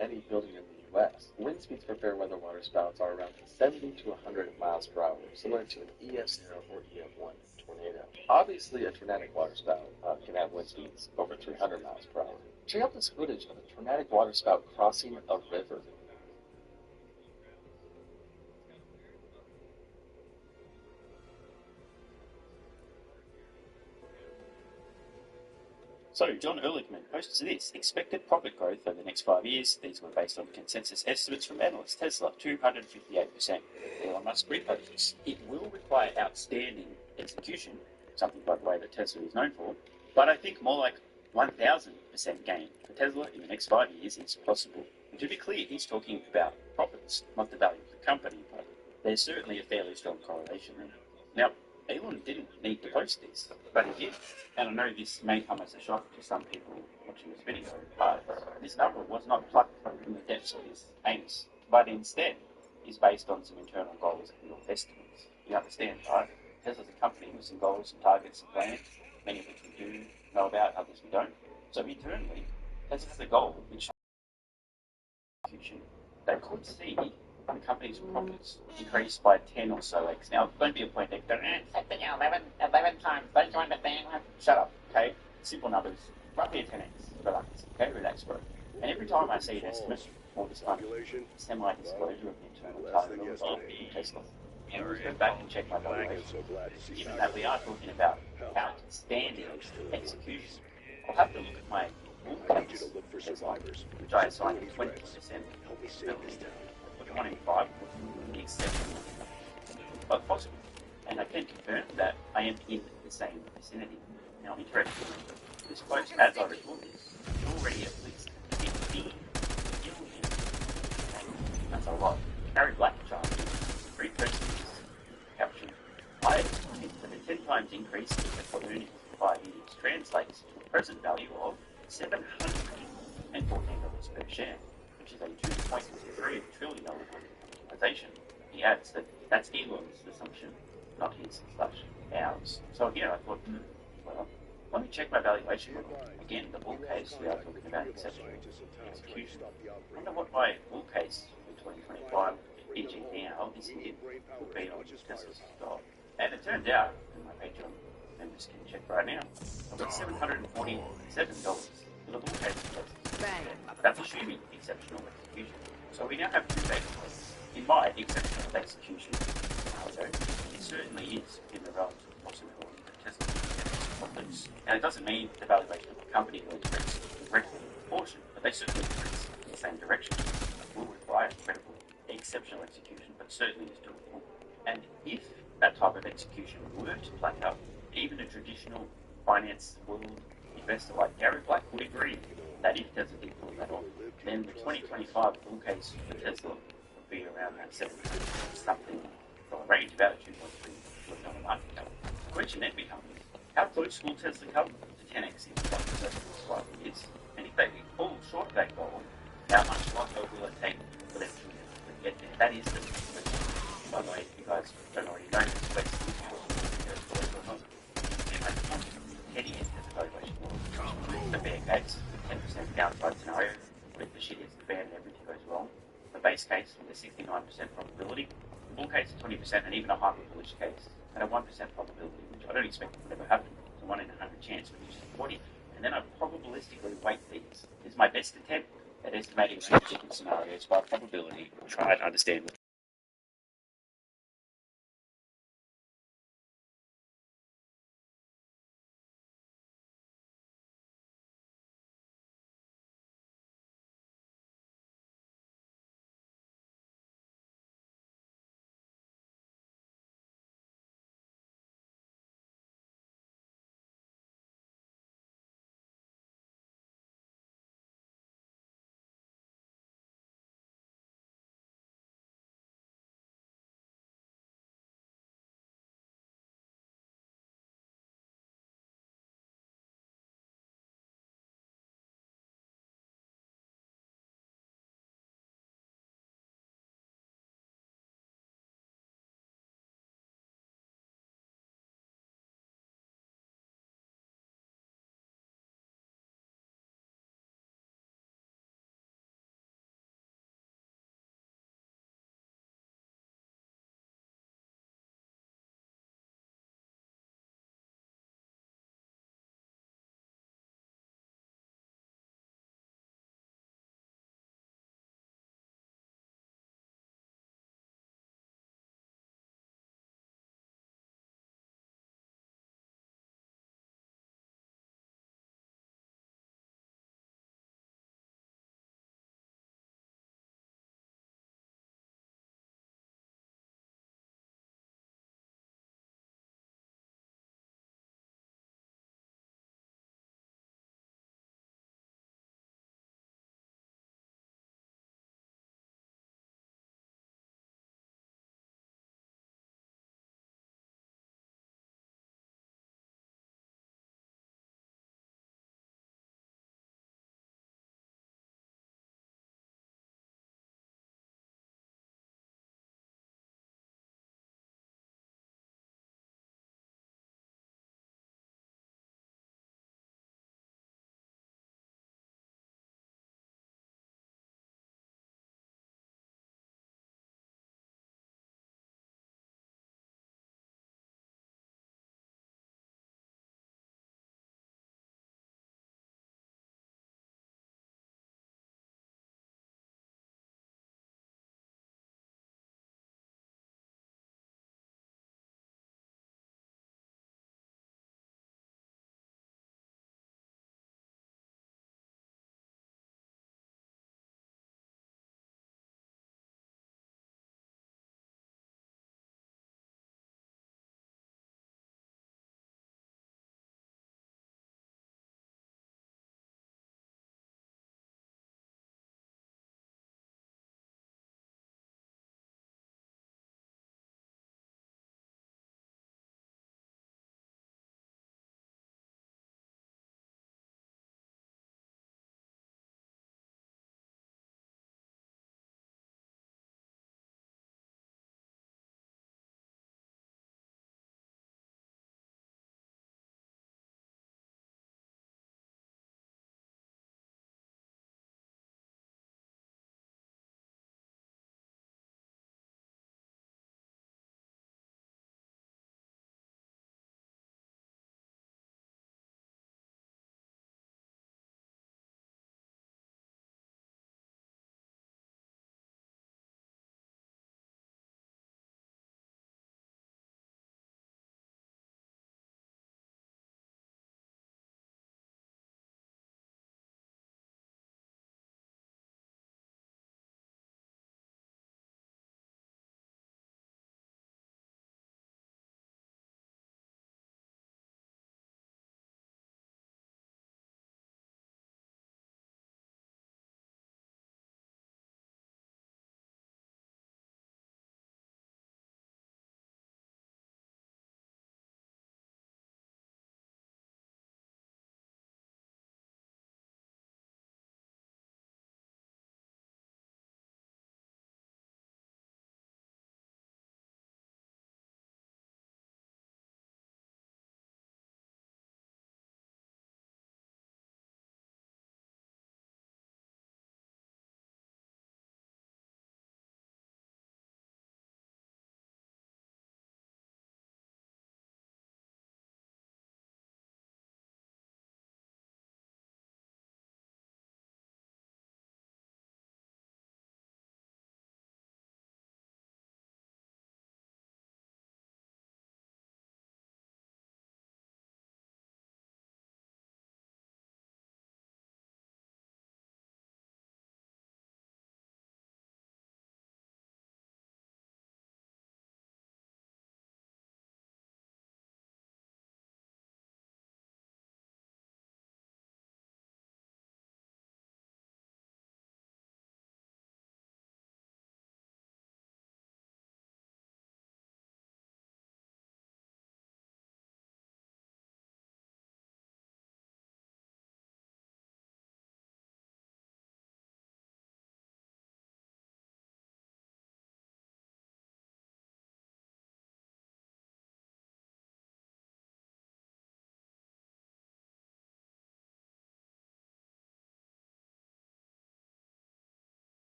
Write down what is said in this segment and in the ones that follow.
any building in the US. Wind speeds for fair weather waterspouts are around 70 to 100 miles per hour, similar to an EF0 or EF1 tornado. Obviously, a tornadic waterspout can have wind speeds over 300 miles per hour. Check out this footage of a tornadic waterspout crossing a river. So, John Ehrlichman posts this. Expected profit growth over the next 5 years. These were based on consensus estimates from analysts. Tesla, 258%. Elon Musk reposts. It will require outstanding execution, something, by the way, that Tesla is known for, but I think more like 1,000% gain for Tesla in the next 5 years is possible. And to be clear, he's talking about profits, not the value of the company, but there's certainly a fairly strong correlation there. Now, Elon didn't need to post this, but he did. And I know this may come as a shock to some people watching this video, but this number was not plucked from the depths of his anus, but instead is based on some internal goals and estimates. You understand, right? Tesla's a company with some goals, some targets, some plans, many of which we do know about, others we don't. So internally, Tesla has a goal which they could see the company's profits increase by 10 or so x. Now, don't be a point there, going, it's 11 times, don't you understand? Shut up, okay? Simple numbers, roughly a 10x, relax, okay? Relax, bro. And every time I see an estimate for this kind of semi-disclosure of the internal target of Tesla, I always go back and check my valuation. Given that we are talking about outstanding execution, I'll have to look at my bull case Tesla, which I assigned a 20% ability to. 1 in 5 would be exceptional, but possible. And I can confirm that I am in the same vicinity. Now, interestingly, this post, as I record this, is already at least 15 billion. That's a lot. Gary Black charges 3 persons caption. I think that a 10 times increase in the earnings for 5 years translates to a present value of $714 per share, which is a $2.3 trillion capitalization. He adds that that's Elon's assumption, not his / ours. So again, I thought, well, let me check my valuation model. Again, the bull case, we are talking about exceptional execution. I wonder what my bull case for 2025 EG now is here would be on Tesla's stock. And it turns out, and my Patreon members can check right now, I've got $747 for the bull case for Tesla. That's assuming exceptional execution. So we now have 2 data points. In my exceptional execution scenario, it certainly is in the realms of possibility that Tesla will get profits. And it doesn't mean the valuation of the company will increase directly in proportion, but they certainly increase in the same direction. It will require incredible exceptional execution, but certainly is doable. And if that type of execution were to play out, even a traditional finance world investor like Gary Black would agree that if Tesla did pull that off, then the 2025 bull case for Tesla would be around that 700 something range, about a $2.3 billion market cap. The question then becomes, how close will Tesla come to 10x in the next 5 years? And if they fall short of that goal, how much longer will it take for them to get there? That is the question. By the way, if you guys don't already know this, but heading into the valuation model, the bear case, 10% downside scenario, with the shit hits the fan and everything goes wrong. The base case with a 69% probability, the bull case 20%, and even a hyper bullish case at a 1% probability, which I don't expect will ever happen. It's a 1 in 100 chance, which is 40. And then I probabilistically weight these. This is my best attempt at estimating different scenarios by probability, try and understand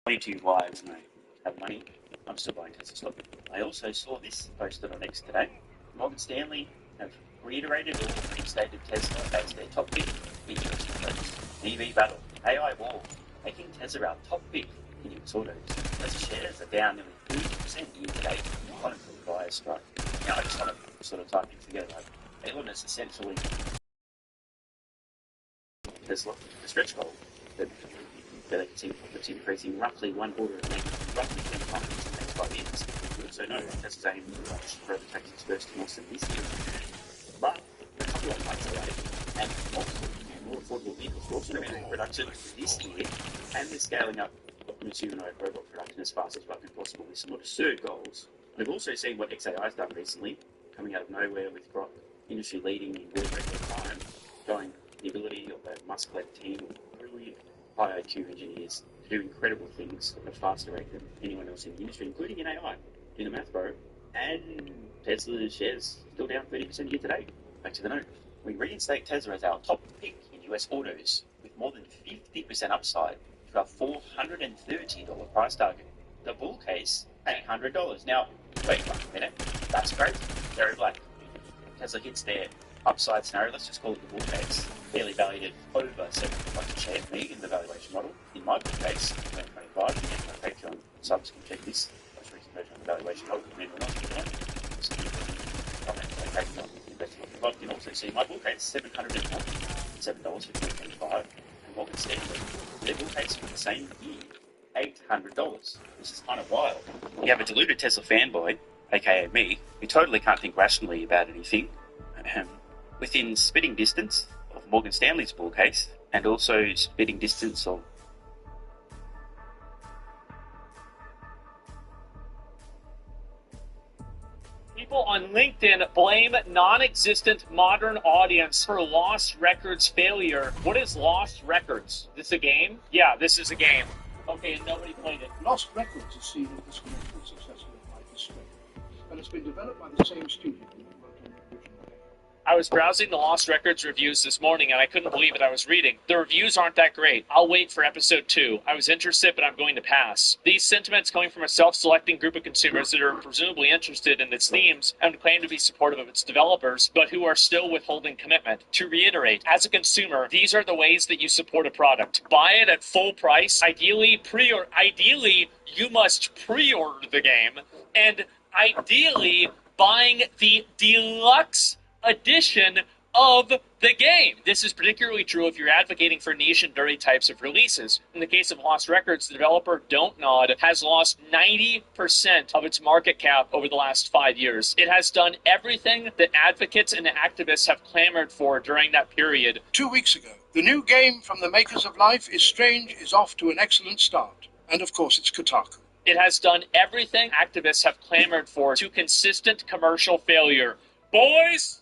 22 why when I have money, I'm still buying Tesla stock. I also saw this posted on X today. Morgan Stanley have reiterated or reinstated Tesla as their top pick in US EV battle. AI war, making Tesla our top pick in US autos. Tesla shares are down nearly 30% year to date, following the buyer strike. Now I just want to sort of tie things together. Elon is essentially Tesla, the stretch goal that they can see profits increasing roughly one order of magnitude, roughly 10 times in the next 5 years. We also know that Tesla's aim to launch further taking its first in Austin this year. But a couple of months away, and multiple more affordable vehicles will also enter production this year, and they're scaling up humanoid robot production as fast as fucking possible with some absurd goals. We've also seen what XAI has done recently, coming out of nowhere with Grok, industry leading in world record time, showing the ability of that Musk-led team of brilliant high IQ engineers to do incredible things at a faster rate than anyone else in the industry, including in AI. Do the math, bro. And Tesla shares still down 30% year to date. Back to the note. We reinstate Tesla as our top pick in US autos with more than 50% upside to our $430 price target. The bull case, $800. Now, wait 1 minute. That's great. Very black. Tesla hits their upside scenario, let's just call it the bull case, fairly valued at over 7 points a share for me in the valuation model. In my bull case, 2025, again, my Patreon subs can check this most recent version of the valuation model. Remember not to comment, Patreon, investment. You can also see my bull case, $747 for 2025, and Morgan Stanley, their bull case for the same year, $800. This is kind of wild. You have a deluded Tesla fanboy, aka me, who totally can't think rationally about anything, within spitting distance of Morgan Stanley's bull case, and also spitting distance of people on LinkedIn blame non-existent modern audience for Lost Records failure. What is Lost Records? This a game? Yeah, this is a game. Okay, and nobody played it. Lost Records is seen as this commercially successful IP string, and it's been developed by the same studio that worked on the original game. I was browsing the Lost Records reviews this morning, and I couldn't believe what I was reading. The reviews aren't that great. I'll wait for episode 2. I was interested, but I'm going to pass. These sentiments coming from a self-selecting group of consumers that are presumably interested in its themes and claim to be supportive of its developers, but who are still withholding commitment. To reiterate, as a consumer, these are the ways that you support a product. Buy it at full price. Ideally, you must pre-order the game, and ideally, buying the deluxe edition of the game. This is particularly true if you're advocating for niche and dirty types of releases. In the case of Lost Records, the developer Don't Nod has lost 90% of its market cap over the last 5 years. It has done everything that advocates and activists have clamored for during that period. 2 weeks ago, the new game from the makers of Life is Strange is off to an excellent start. And of course, it's Kotaku. It has done everything activists have clamored for to consistent commercial failure. Boys,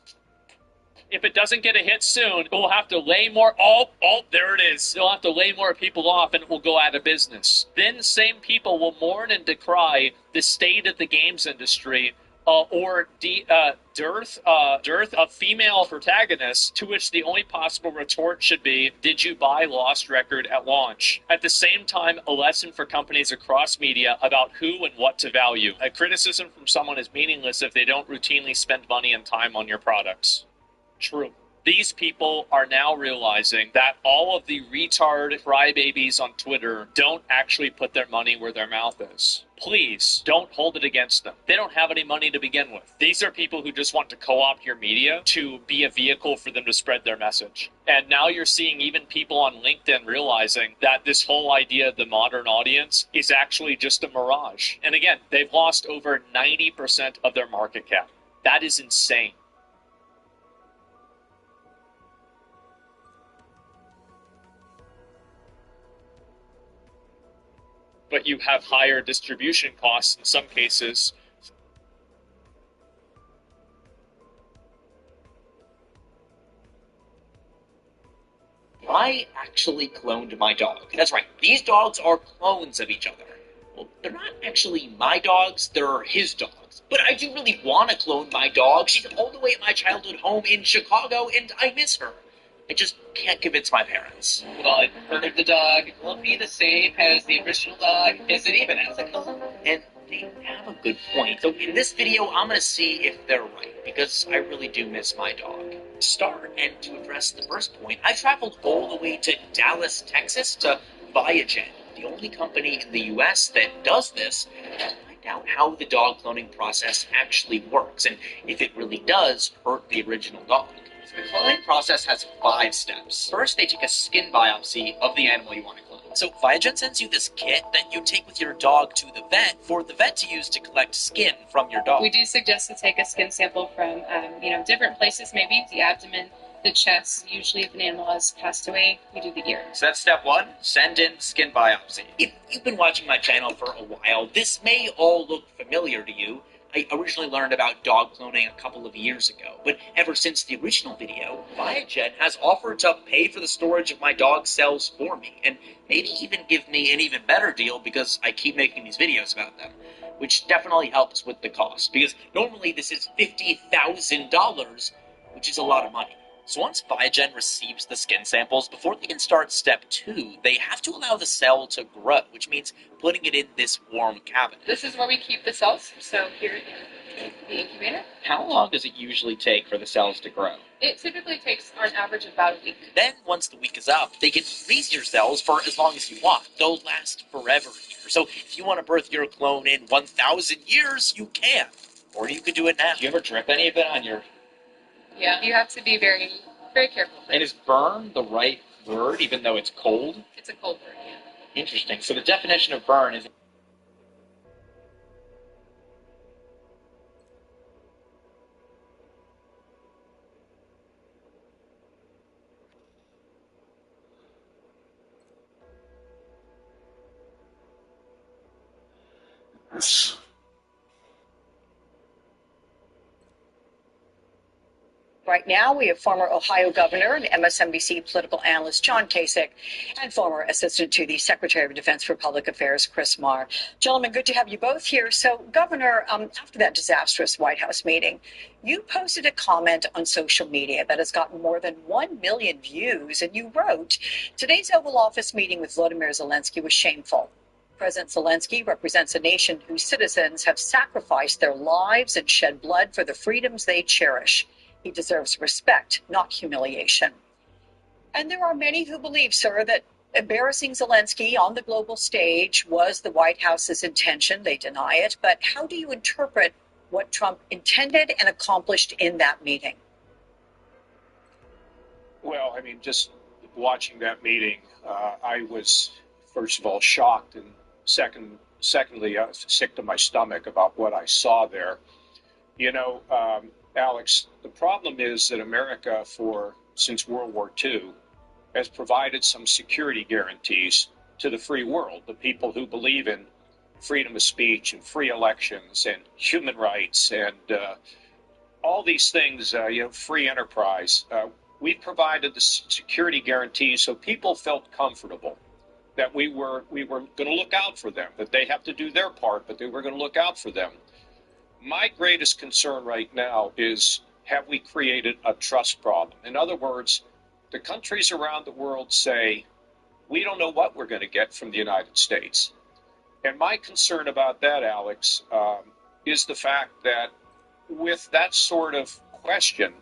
if it doesn't get a hit soon, we'll have to lay more... there it is. They'll have to lay more people off and it will go out of business. Then same people will mourn and decry the state of the games industry or dearth of female protagonists, to which the only possible retort should be, did you buy Lost Record at launch? At the same time, a lesson for companies across media about who and what to value. A criticism from someone is meaningless if they don't routinely spend money and time on your products. True. These people are now realizing that all of the retard crybabies on Twitter don't actually put their money where their mouth is. Please, don't hold it against them. They don't have any money to begin with. These are people who just want to co-opt your media to be a vehicle for them to spread their message. And now you're seeing even people on LinkedIn realizing that this whole idea of the modern audience is actually just a mirage. And again, they've lost over 90% of their market cap. That is insane. But you have higher distribution costs in some cases. I actually cloned my dog. That's right, these dogs are clones of each other. Well, they're not actually my dogs, they're his dogs. But I do really want to clone my dog. She's all the way at my childhood home in Chicago, and I miss her. I just can't convince my parents. Well, whether the dog will be the same as the original dog, is it even ethical? And they have a good point. So in this video, I'm going to see if they're right, because I really do miss my dog. To start, and to address the first point, I traveled all the way to Dallas, Texas, to Viagen, the only company in the US that does this, to find out how the dog cloning process actually works, and if it really does hurt the original dog. The cloning process has 5 steps. First, they take a skin biopsy of the animal you want to clone. So Viagen sends you this kit that you take with your dog to the vet for the vet to use to collect skin from your dog. We do suggest to take a skin sample from, different places, maybe the abdomen, the chest. Usually if an animal has passed away, we do the ear. So that's step 1, send in skin biopsy. If you've been watching my channel for a while, this may all look familiar to you. I originally learned about dog cloning a couple of years ago, but ever since the original video, Viagen has offered to pay for the storage of my dog cells for me, and maybe even give me an even better deal because I keep making these videos about them, which definitely helps with the cost, because normally this is $50,000, which is a lot of money. So once Viagen receives the skin samples, before they can start step 2, they have to allow the cell to grow, which means putting it in this warm cabinet. This is where we keep the cells. So here in the incubator. How long does it usually take for the cells to grow? It typically takes on average about a week. Then, once the week is up, they can freeze your cells for as long as you want. They'll last forever here. So if you want to birth your clone in 1,000 years, you can. Or you could do it now. Do you ever drip any of it on your... Yeah, you have to be very, very careful. And is burn the right word, even though it's cold? It's a cold word, yeah. Interesting. So the definition of burn is... Right now, we have former Ohio Governor and MSNBC political analyst John Kasich and former Assistant to the Secretary of Defense for Public Affairs Chris Marr. Gentlemen, good to have you both here. So, Governor, after that disastrous White House meeting, you posted a comment on social media that has gotten more than 1 million views, and you wrote, "Today's Oval Office meeting with Volodymyr Zelensky was shameful. President Zelensky represents a nation whose citizens have sacrificed their lives and shed blood for the freedoms they cherish. He deserves respect, not humiliation." And there are many who believe, sir, that embarrassing Zelensky on the global stage was the White House's intention. They deny it. But how do you interpret what Trump intended and accomplished in that meeting? Well, I mean, just watching that meeting, I was, first of all, shocked, and secondly, sick to my stomach about what I saw there. You know, Alex, the problem is that America, since World War II, has provided some security guarantees to the free world, the people who believe in freedom of speech and free elections and human rights and all these things, free enterprise. We provided the security guarantees so people felt comfortable that we were going to look out for them, that they have to do their part, but they were going to look out for them. My greatest concern right now is, have we created a trust problem? In other words, the countries around the world say, we don't know what we're going to get from the United States. And my concern about that, Alex, is the fact that with that sort of question,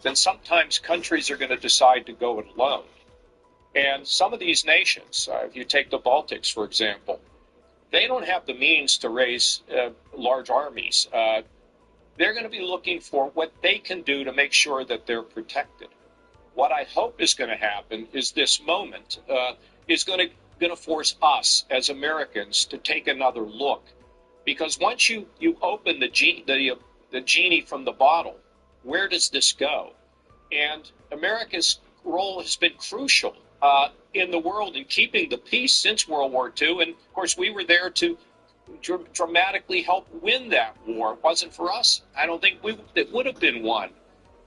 then sometimes countries are going to decide to go it alone. And some of these nations, if you take the Baltics, for example, they don't have the means to raise large armies. They're going to be looking for what they can do to make sure that they're protected. What I hope is going to happen is this moment is going to force us as Americans to take another look. Because once you open the genie from the bottle, where does this go? And America's role has been crucial in the world in keeping the peace since World War II. And, of course, we were there to dramatically help win that war. It wasn't for us, I don't think it would have been won.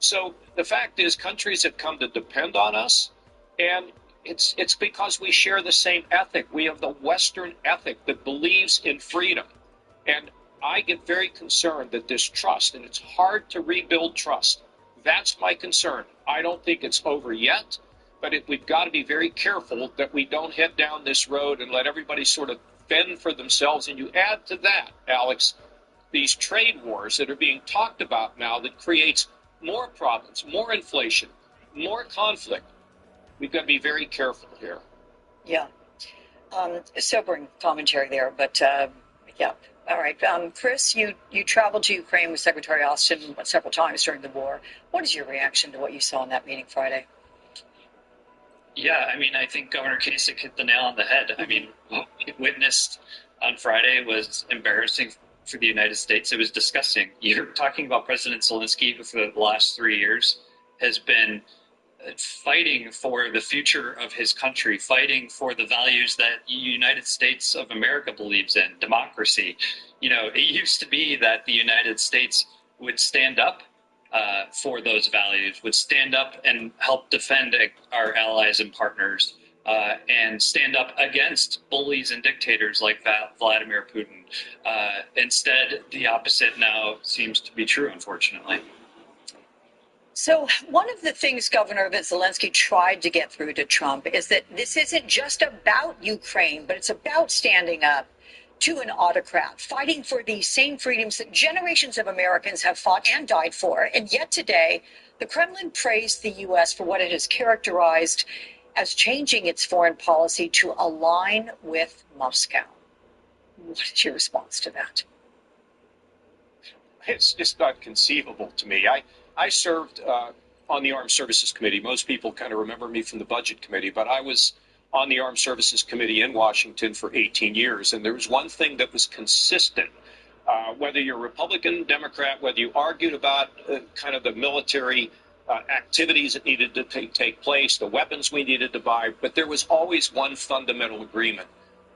So the fact is, countries have come to depend on us, and it's because we share the same ethic. We have the Western ethic that believes in freedom. And I get very concerned that this trust, and it's hard to rebuild trust, That's my concern. I don't think it's over yet, but we've got to be very careful that we don't head down this road and let everybody sort of fend for themselves. And you add to that, Alex, these trade wars that are being talked about now that creates more problems, more inflation, more conflict. We've got to be very careful here. Yeah. Sobering commentary there, but yeah. All right. Chris, you traveled to Ukraine with Secretary Austin several times during the war. What is your reaction to what you saw in that meeting Friday? Yeah, I mean, I think Governor Kasich hit the nail on the head. I mean, what we witnessed on Friday was embarrassing for the United States. It was disgusting. You're talking about President Zelensky, who for the last 3 years has been fighting for the future of his country, fighting for the values that the United States of America believes in, democracy. You know, it used to be that the United States would stand up for those values, would stand up and help defend our allies and partners, and stand up against bullies and dictators like Vladimir Putin. Instead, the opposite now seems to be true, unfortunately. So one of the things, Governor, that Zelensky tried to get through to Trump is that this isn't just about Ukraine, but it's about standing up to an autocrat, fighting for the same freedoms that generations of Americans have fought and died for. And yet today, the Kremlin praised the U.S. for what it has characterized as changing its foreign policy to align with Moscow. What is your response to that? It's just not conceivable to me. I served on the Armed Services Committee. Most people kind of remember me from the Budget Committee, but I was on the Armed Services Committee in Washington for 18 years. And there was one thing that was consistent, whether you're Republican, Democrat, whether you argued about kind of the military activities that needed to take place, the weapons we needed to buy, but there was always one fundamental agreement,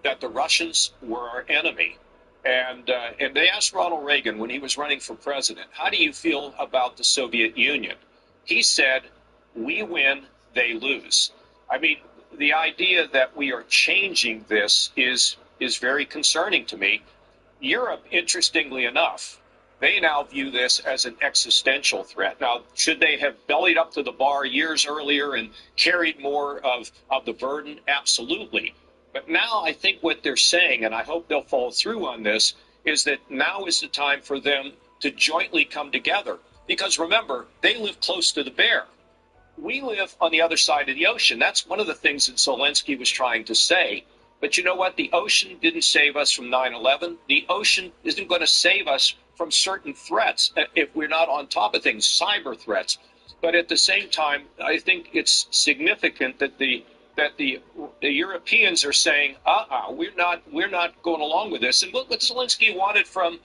that the Russians were our enemy. And they asked Ronald Reagan when he was running for president, how do you feel about the Soviet Union? He said, we win, they lose. I mean, the idea that we are changing this is very concerning to me. Europe, interestingly enough, they now view this as an existential threat. Now, should they have bellied up to the bar years earlier and carried more of the burden? Absolutely. But now I think what they're saying, and I hope they'll follow through on this, is that now is the time for them to jointly come together. Because remember, they live close to the bear. We live on the other side of the ocean. That's one of the things that Zelensky was trying to say. But you know what? The ocean didn't save us from 9/11. The ocean isn't going to save us from certain threats if we're not on top of things, cyber threats. But at the same time, I think it's significant that the Europeans are saying, we're not going along with this. And what Zelensky wanted from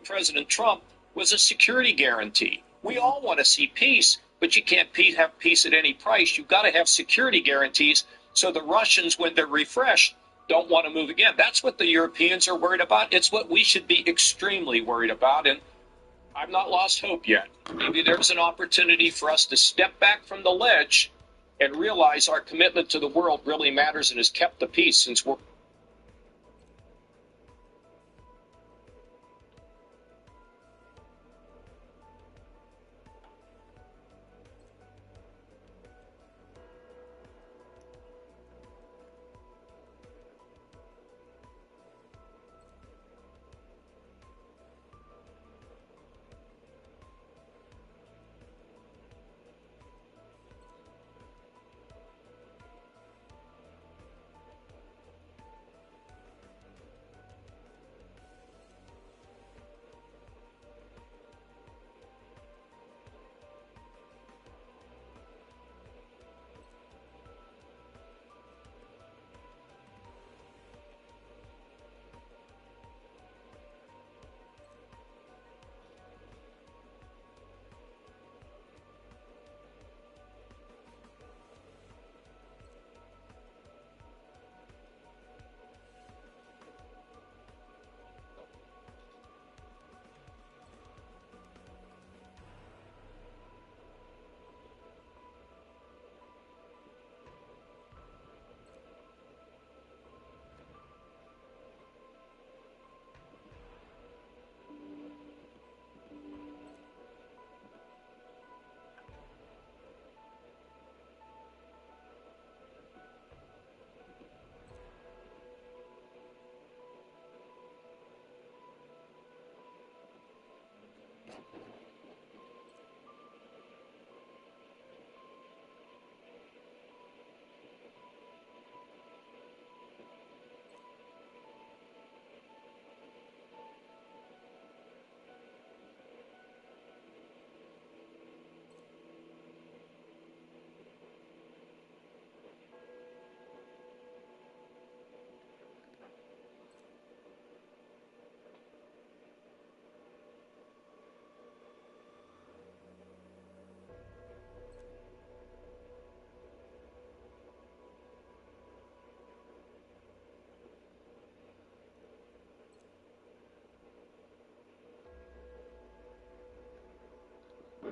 President Trump was a security guarantee. We all want to see peace, but you can't have peace at any price. You've got to have security guarantees so the Russians, when they're refreshed, don't want to move again. That's what the Europeans are worried about. It's what we should be extremely worried about. And I've not lost hope yet. Maybe there's an opportunity for us to step back from the ledge and realize our commitment to the world really matters and has kept the peace since we're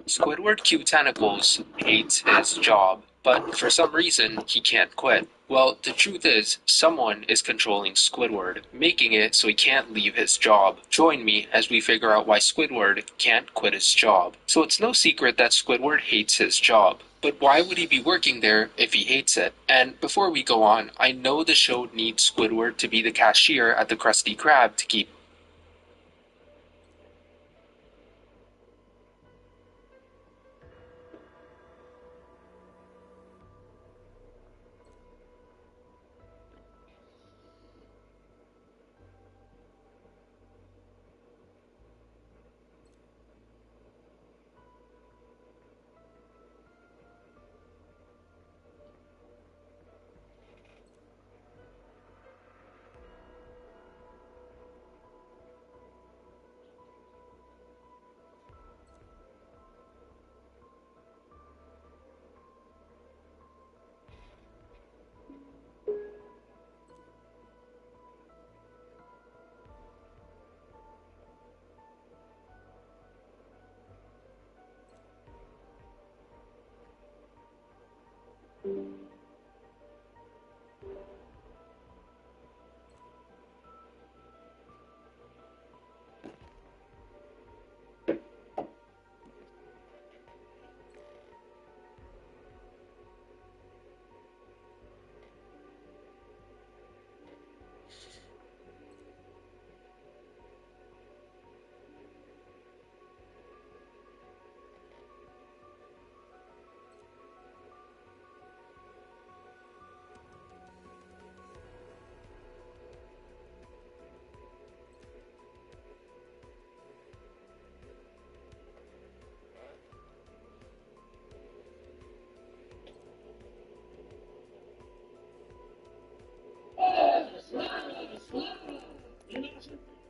Squidward Q Tentacles hates his job, but for some reason he can't quit. Well, the truth is, someone is controlling Squidward, making it so he can't leave his job. Join me as we figure out why Squidward can't quit his job. So it's no secret that Squidward hates his job. But why would he be working there if he hates it? And before we go on, I know the show needs Squidward to be the cashier at the Krusty Krab to keep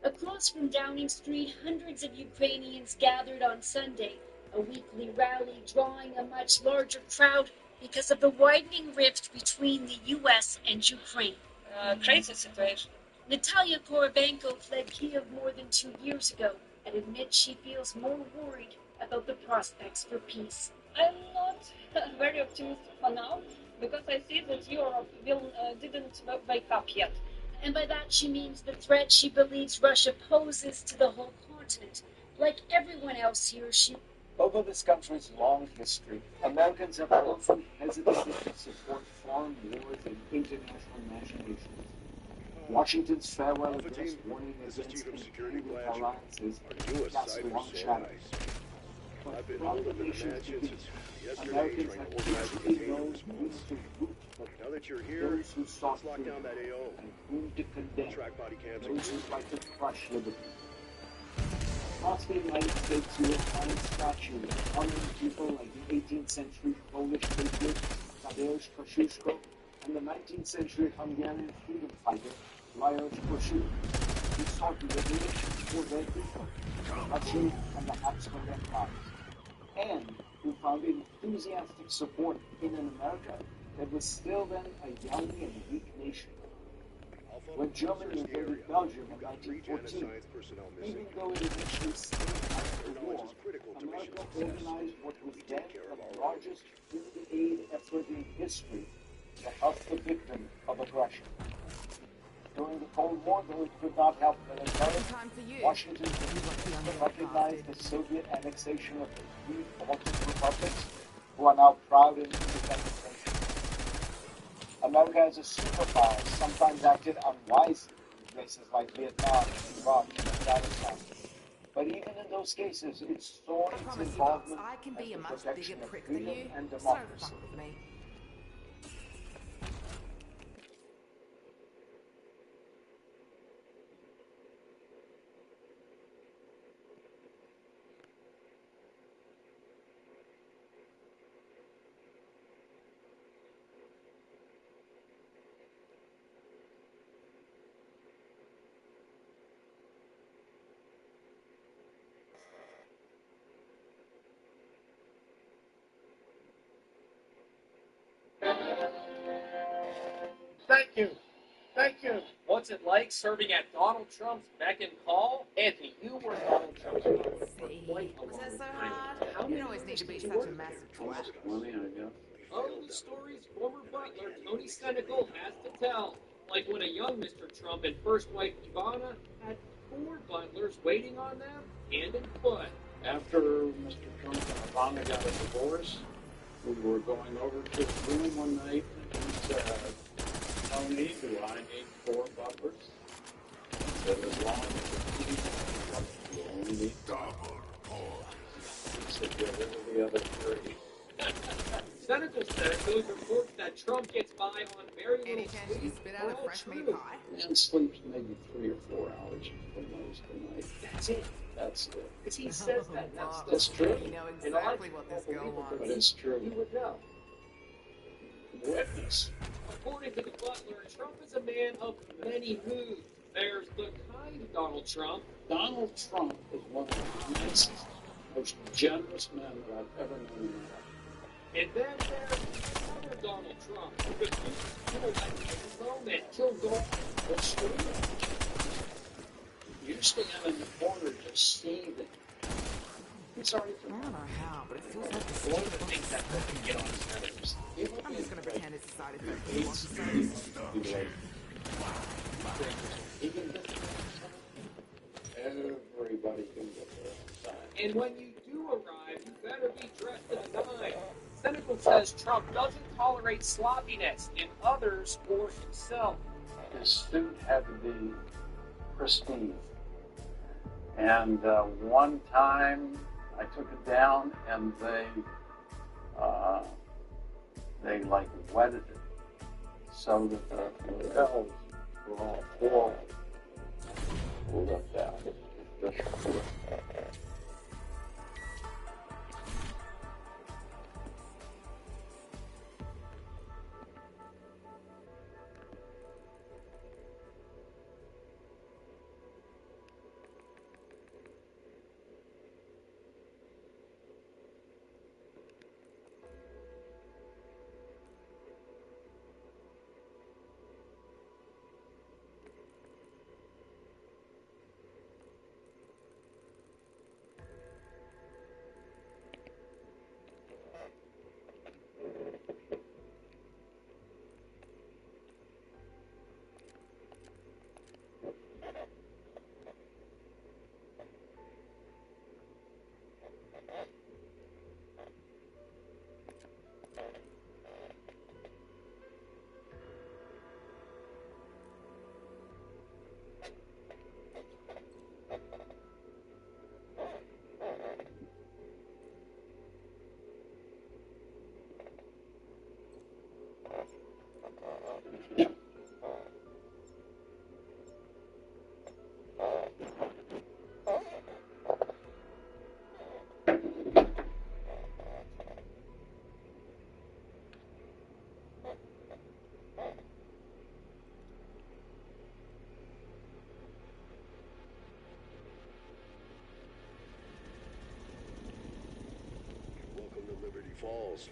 Across from Downing Street, hundreds of Ukrainians gathered on Sunday, a weekly rally drawing a much larger crowd because of the widening rift between the U.S. and Ukraine. Crazy situation. Natalia Korobenko fled Kiev more than 2 years ago and admits she feels more worried about the prospects for peace. I'm not very optimistic for now because I see that Europe didn't wake up yet. And by that she means the threat she believes Russia poses to the whole continent. Like everyone else here, Over this country's long history, Americans have often hesitated to support foreign wars and international machinations. Washington's farewell address warning against imperial alliances casts a long shadow. But from the nation's beginning, Americans have patiently known whom to root for, those who sought freedom, and whom to condemn, those who tried to crush liberty. Across the United States, you will find statues honoring people like the 18th century Polish patriot Tadeusz Kosciuszko and the 19th century Hungarian freedom fighter Lajos Kossuth, who sought liberation for their people, Russia and the Habsburg Empire, and who found enthusiastic support in an America that was still then a young and weak nation. When Germany invaded Belgium in 1914, even though it eventually stayed out of the war, America organized what was then the largest food aid effort in history to help the victim of aggression. During the Cold War, though it could not help militarily, Washington recognized the Soviet annexation of the three Baltic republics, who are now proud and independent nations. America as a superpower sometimes acted unwisely in places like Vietnam, Iraq, and Afghanistan. But even in those cases, it saw its involvement as the protection of freedom and democracy. Thank you. Thank you. What's what's it like serving at Donald Trump's beck and call? Anthony, you were Donald Trump's for quite a long time. How many always need to be did you such work a there? massive Almost twat. 20, I guess. Oh, the stories former butler Tony Senecal has to tell. Like when a young Mr. Trump and first wife Ivana had 4 butlers waiting on them, hand and foot. After Mr. Trump and Obama got a divorce, we were going over to his room one night, and he said, Tony, do I need 4 butlers? I said, as long as you only need double. He said, get rid of the other 3. Senecal says those reports that Trump gets by on very little Any chance you sleep spit are out a all fresh meat true. pie? Man sleeps maybe 3 or 4 hours the most a night. That's it. That's it. Because he says that. That's That's true. You know And a lot of exactly what people this girl believe it, wants. But it's You true. would know. Witness. According to the butler, Trump is a man of many moods. There's the kind Donald Trump. Donald Trump is one of the nicest, most generous men that I've ever known in my life. And then there's another Donald Trump who could use his intellect in the moment, kill Donald. That's true. You stand in the corner just seething. It's already I don't know how, but it feels like one of the things that can get on his nerves. I'm just gonna pretend it's a side effect. He wants to say. He can get everybody can get there on time. And when you do arrive, you better be dressed to the nines. Senecal says Trump doesn't tolerate sloppiness in others or himself. His suit had to be pristine. And one time I took it down and they like wetted it so that the lapels were all left out. Welcome to Liberty Falls.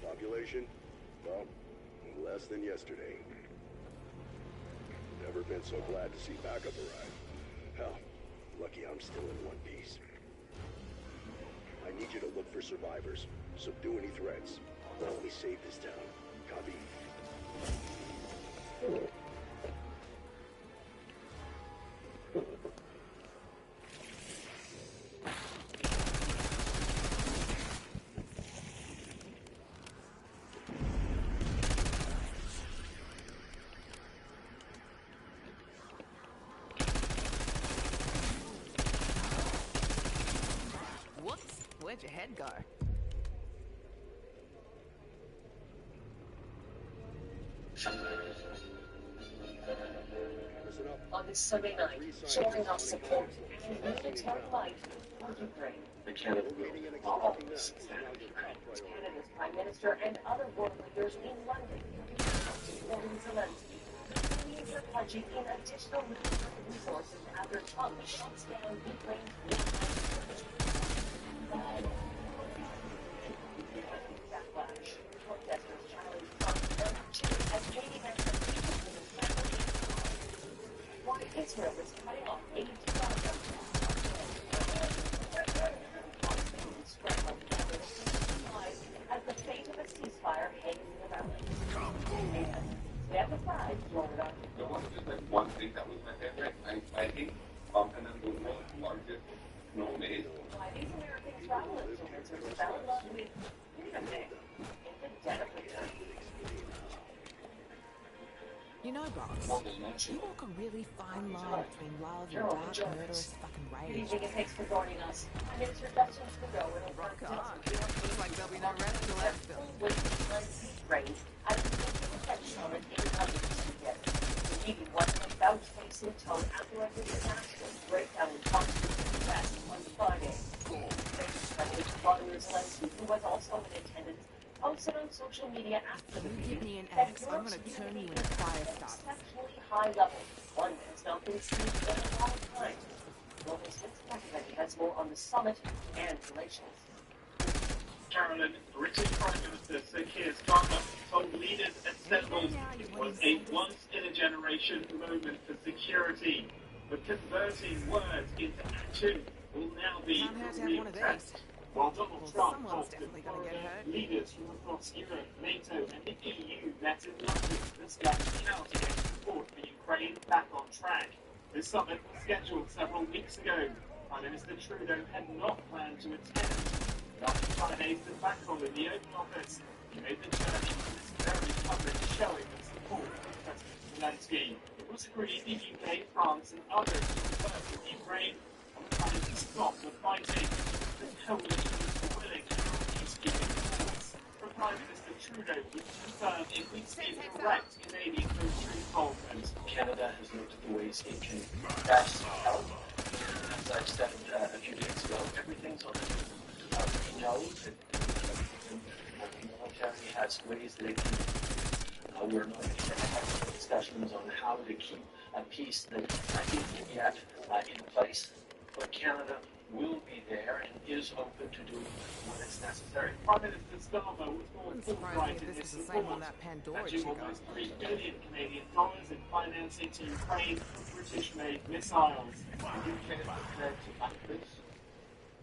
Population? Well, less than yesterday. Never been so glad to see backup arrive. Hell, lucky I'm still in one piece. I need you to look for survivors. Subdue any threats. Help me save this town. Copy. Whoops, where'd your head go? On this Sunday night, showing our support and military life for Ukraine. The Canada Canada's Prime Minister and other world leaders in London supporting Zelensky. Canadians are pledging in additional military resources after Trump shuts down Ukraine's backlash. Protesters challenge Trump's as Canadian boss. You walk a really fine line between love and dark, murderous fucking Good rage. evening and thanks for joining us. I'm Minister Justin Trudeau and Rock on. Looks like there'll be no rest till that's done. raised at the Defense Summit in London together. The meeting was about facing tone after a disastrous breakdown in talks with the U.S. on Friday. President Volodymyr Zelensky, who was also in attendance, posted on social media after the Give me meeting an that X, I'm gonna turn you into at fire an starter. exceptionally high level, one that has not been seen in a long time. Global President has more on the summit and relations. Carolyn, British Prime Minister Sir Keir Starmer told leaders assembled it was a once-in-a-generation moment for security, but converting words into action will now be a real test. While Donald Trump told foreign leaders from across Europe, NATO and the EU met in London to discuss how to get support for Ukraine back on track. The summit was scheduled several weeks ago. Prime Minister Trudeau had not planned to attend. After Friday's debacle in the Oval Office, he made the journey to this very public showing of support for President Zelensky. It was agreed the UK, France and others would work with Ukraine on trying to stop the fighting. The coalition is willing to peacekeeping efforts. But Prime Minister Trudeau would confirm it would see direct Canadian military involvement. Canada has looked at the ways it can best help. As I said a few days ago, everything's on the table. We know that the military has ways that it can. We're not going to have discussions on how to keep a peace that isn't yet in place. But Canada will be there and is open to doing what is necessary. Prime Minister Starmer was more forthright in his support, Pandora pledging almost $3 billion Canadian dollars in financing to Ukraine for British-made missiles. The UK is prepared to back this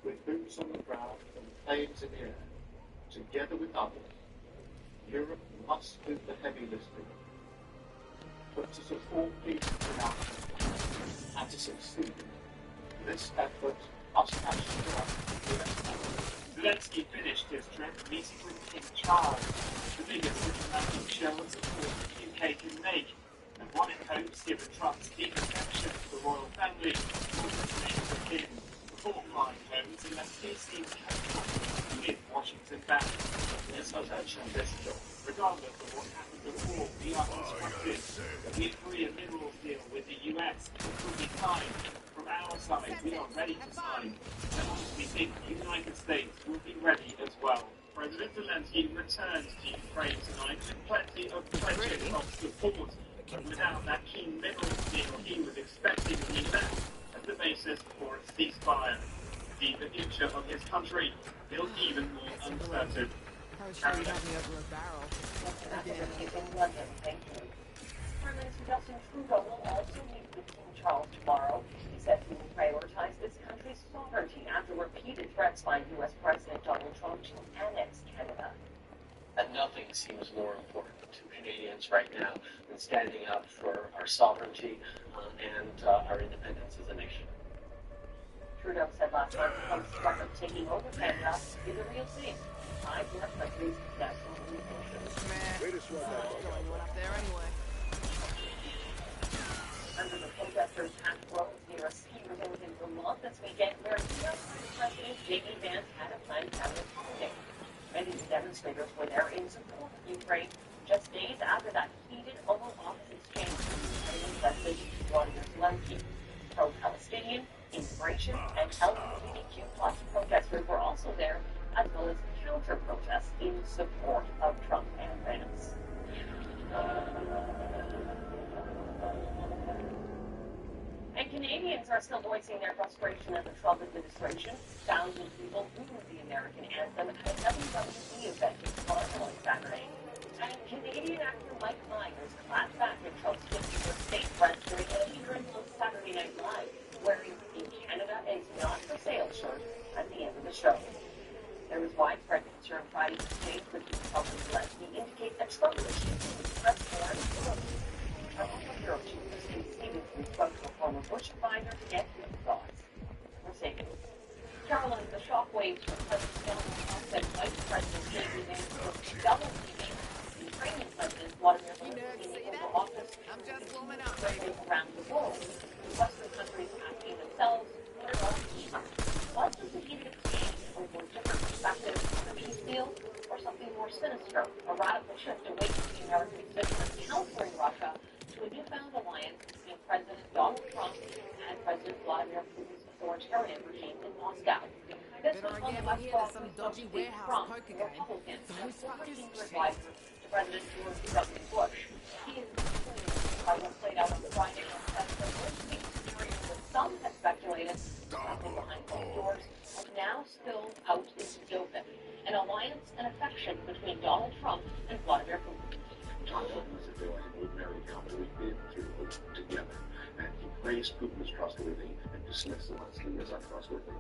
with boots on the ground and planes in the air. Together with others, Europe must do the heavy lifting. But to support peace without and to succeed, this effort must have strong US. Zelensky finished his trip meeting with King Charles, the biggest diplomatic show of support the UK can make, and one it hopes, given Trump's deep affection for the royal family, will remain with him before flying home unless he seems comfortable with Washington back. Yes, I've mentioned this, Joe. Regardless of what happened before, we are constructive that we agree a minerals deal with the US will be time. From our side, we are ready to sign, and we think the United States will be ready as well. President Zelensky returns to Ukraine tonight with plenty of pledges of support, but without that key minerals deal he was expecting the US as the basis for a ceasefire. Indeed, the future of his country feels even more uncertain. Prime Minister Justin Trudeau will also meet with King Charles tomorrow. He said he will prioritize this country's sovereignty after repeated threats by U.S. President Donald Trump to annex Canada. And nothing seems more important to Canadians right now than standing up for our sovereignty and our independence as a nation. Trudeau said last month Trump's threat of taking over Canada is a real thing, tied to our country's national interests. Under the protesters' packed roads near a ski resort in Vermont this weekend, where U.S. President J.D. Vance had a planned cabinet holiday. Many of the demonstrators were there in support of Ukraine just days after that heated Oval Office exchange between President Volodymyr Zelensky. Pro-Palestinian, immigration, and LGBTQ+ protesters were also there, as well as counter-protests in support of Trump and Vance. And Canadians are still voicing their frustration at the Trump administration. Thousands of people booed the American anthem at a WWE event in Toronto on Saturday. And Canadian actor Mike Myers clapped back at Trump's 51st state friends during an appearance on Saturday Night Live, wearing a Canada is not for sale shirt at the end of the show. There was widespread concern Friday's exchange between Trump and Zelensky indicate that Trump was using the press for Trump Hero Chief Stevens spoke to a former Bush advisor to get his thoughts. Mercedes. Carolyn, the shockwaves from President Donald Trump and Vice President J.D. Vance were double teaming Ukrainian President Vladimir Zelensky in the Oval Office I'm just warming up, baby. Around the world, Western countries asking themselves, what are what does the heated exchange over different perspectives of a peace deal or something more sinister, a radical shift away from the American executive counseling Russia to a newfound alliance between President Donald Trump and President Vladimir Putin's authoritarian regime in Moscow. This was one of the some dodgy warehouse poker game. Republicans, former senior advisor to President George W. Bush. He is by what played out on Friday on the first week period that some have speculated happening behind closed doors has now spilled out into the open. An alliance and affection between Donald Trump and Vladimir Putin. John Bolton said they would marry a couple we've been through together, and he praised Putin as trustworthy and dismissed Zelensky as untrustworthy.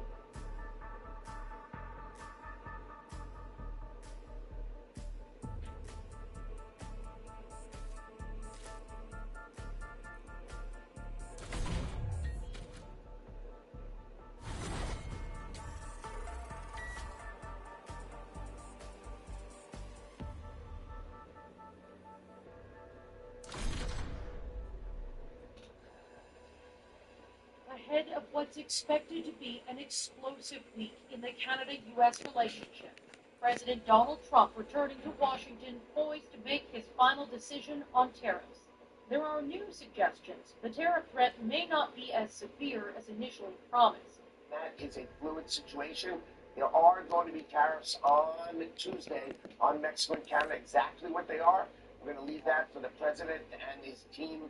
Ahead of what's expected to be an explosive week in the Canada-U.S. relationship, President Donald Trump returning to Washington poised to make his final decision on tariffs. There are new suggestions the tariff threat may not be as severe as initially promised. That is a fluid situation. There are going to be tariffs on Tuesday on Mexico and Canada. Exactly what they are, we're going to leave that for the president and his team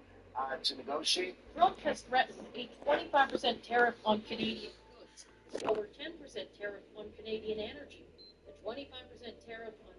to negotiate. Trump has threatened a 25% tariff on Canadian goods, or 10% tariff on Canadian energy, a 25% tariff on